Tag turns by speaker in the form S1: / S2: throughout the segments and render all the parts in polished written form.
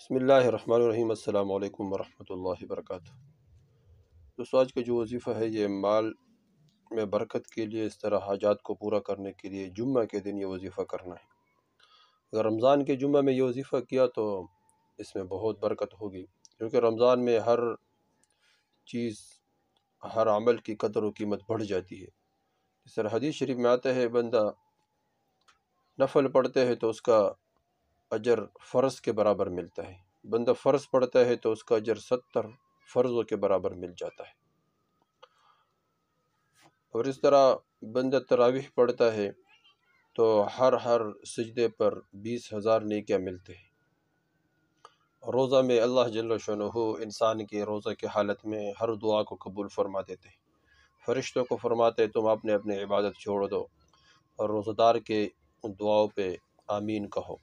S1: بسم اللہ الرحمن الرحیم۔ السلام علیکم ورحمۃ اللہ وبرکاتہ۔ دوستو، آج کا جو وظیفہ ہے یہ مال میں برکت کے لیے، اس طرح حاجات کو پورا کرنے کے لیے جمعہ کے دن یہ وظیفہ کرنا ہے۔ اگر رمضان کے جمعہ میں یہ وظیفہ کیا تو اس میں بہت برکت ہوگی، کیونکہ رمضان میں ہر چیز، ہر عمل کی قدر و قیمت بڑھ جاتی ہے۔ اس طرح حدیث شریف میں آتا ہے، بندہ نفل پڑھتے ہے تو اس کا اجر فرض کے برابر ملتا ہے، بندہ فرض پڑھتا ہے تو اس کا اجر 70 فرضوں کے برابر مل جاتا ہے۔ اور اس طرح بندہ تراویح پڑھتا ہے تو ہر سجدے پر 20,000 نیکیاں ملتے ہیں۔ روزہ میں اللہ جل شانہ انسان کے روزہ کی حالت میں ہر دعا کو قبول فرما دیتے ہیں۔ فرشتوں کو فرماتے تم اپنے عبادت چھوڑ دو اور روزہ دار کے دعاؤں پہ آمین کہو۔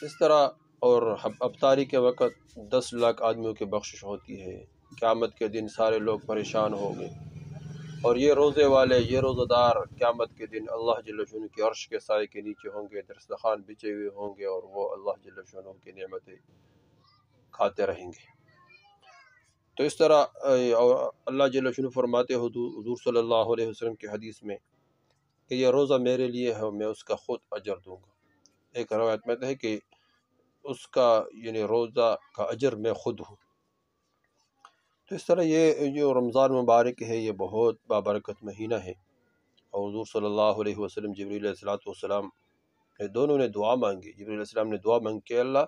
S1: اس طرح اور افطاری کے وقت 10 لاکھ آدمیوں کی بخشش ہوتی ہے۔ قیامت کے دن سارے لوگ پریشان ہوں گے، اور یہ روزے والے، یہ روزہ دار قیامت کے دن اللہ جل شانہ کے عرش کے سائے کے نیچے ہوں گے، دسترخوان بچھے ہوئے ہوں گے، اور وہ اللہ جل شانہ کی نعمتیں کھاتے رہیں گے۔ تو اس طرح اللہ جل شانہ فرماتے حضور صلی اللہ علیہ وسلم کی حدیث میں کہ یہ روزہ میرے لیے ہے، میں اس کا خود اجر دوں گا۔ ایک روایت میں ہے کہ اس کا یعنی روزہ کا اجر میں خود ہوں۔ تو اس طرح یہ جو رمضان مبارک ہے یہ بہت بابرکت مہینہ ہے، اور حضور صلی اللہ علیہ وسلم، جبریل علیہ السلام دونوں نے دعا مانگی۔ جبریل علیہ السلام نے دعا مانگی کہ اللہ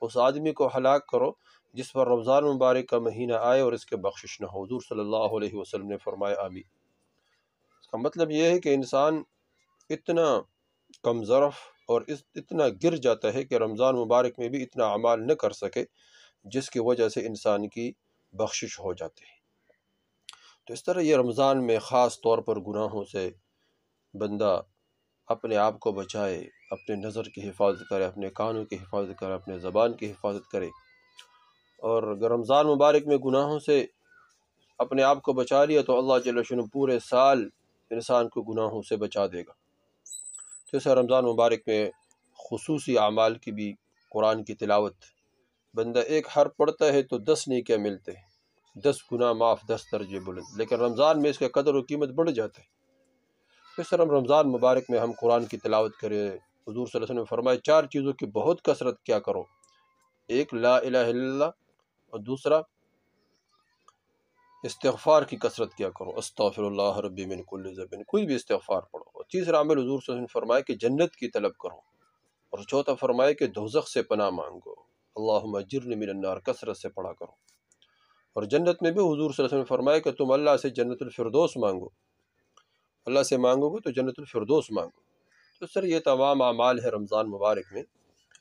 S1: اس آدمی کو ہلاک کرو جس پر رمضان مبارک کا مہینہ آئے اور اس کے بخشش نہ ہو۔ حضور صلی اللہ علیہ وسلم نے فرمایا آمین۔ اس کا مطلب یہ ہے کہ انسان اتنا کم ظرف اور اتنا گر جاتا ہے کہ رمضان مبارک میں بھی اتنا اعمال نہ کر سکے جس کی وجہ سے انسان کی بخشش ہو جاتی ہے۔ تو اس طرح یہ رمضان میں خاص طور پر گناہوں سے بندہ اپنے آپ کو بچائے، اپنے نظر کی حفاظت کرے، اپنے کانوں کی حفاظت کرے، اپنے زبان کی حفاظت کرے۔ اور اگر رمضان مبارک میں گناہوں سے اپنے آپ کو بچا لیا تو اللہ جل شانہ پورے سال انسان کو گناہوں سے بچا دے گا۔ جیسے رمضان مبارک میں خصوصی اعمال کی بھی، قرآن کی تلاوت، بندہ ایک حرف پڑھتا ہے تو 10 نیکیاں ملتے ہیں، 10 گناہ معاف، 10 درجے بلند۔ لیکن رمضان میں اس کا قدر و قیمت بڑھ جاتا ہے۔ اس طرح رمضان مبارک میں ہم قرآن کی تلاوت کریں۔ حضور صلی اللہ علیہ وسلم نے فرمایا 4 چیزوں کی بہت کثرت کیا کرو، ایک لا الہ الا اللہ، اور دوسرا استغفار کی کثرت کیا کرو، استغفر اللہ ربی من کل ذنب، کوئی بھی استغفار پڑھو۔ اور تیسرا عمل حضور صلی اللہ علیہ وسلم نے فرمایا کہ جنت کی طلب کرو، اور چوتھا فرمایا کہ دوزخ سے پناہ مانگو، اللہم اجرنی من النار، کثرت سے پڑھا کرو۔ اور جنت میں بھی حضور صلی اللہ علیہ وسلم نے فرمایا کہ تم اللہ سے جنت الفردوس مانگو، اللہ سے مانگو گے تو جنت الفردوس مانگو۔ تو سر یہ تمام اعمال ہے رمضان مبارک میں،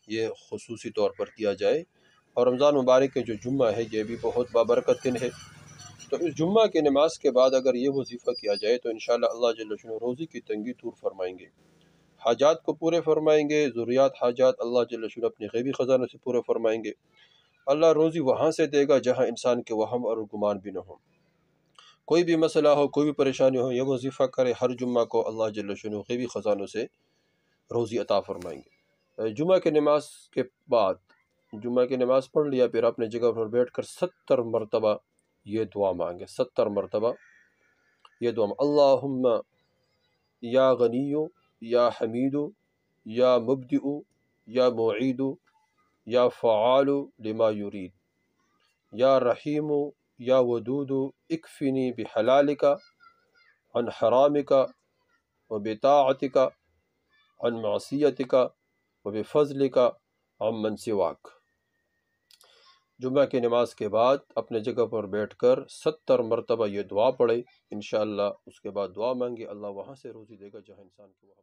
S1: یہ خصوصی طور پر کیا جائے۔ اور رمضان مبارک کے جو جمعہ ہے یہ بھی بہت بابرکت دن ہے، تو اس جمعہ کی نماز کے بعد اگر یہ وظیفہ کیا جائے تو انشاءاللہ اللہ جل شانہ روزی کی تنگی دور فرمائیں گے، حاجات کو پورے فرمائیں گے، ضروریات حاجات اللہ جل شانہ اپنے غیبی خزانوں سے پورے فرمائیں گے۔ اللہ روزی وہاں سے دے گا جہاں انسان کے وہم اور گمان بھی نہ ہو۔ کوئی بھی مسئلہ ہو، کوئی بھی پریشانی ہو، یہ وظیفہ کرے ہر جمعہ کو، اللہ جل شانہ غیبی خزانوں سے روزی عطا فرمائیں گے۔ جمعہ کی نماز کے بعد، جمعہ کی نماز پڑھ لیا، پھر اپنے جگہ پر بیٹھ کر 70 مرتبہ یہ دعا مانگے، 70 مرتبہ یہ دعا اللہم یا غنی یا حمید یا مبدئ یا معید یا فعال لما یرید یا رحیم یا ودود اکفنی بحلالک عن حرامک وبطاعتک عن معصیتک وبفضلک عن من سواک۔ جمعہ کی نماز کے بعد اپنے جگہ پر بیٹھ کر 70 مرتبہ یہ دعا پڑھے، انشاءاللہ اس کے بعد دعا مانگے، اللہ وہاں سے روزی دے گا جہاں انسان کے وہاں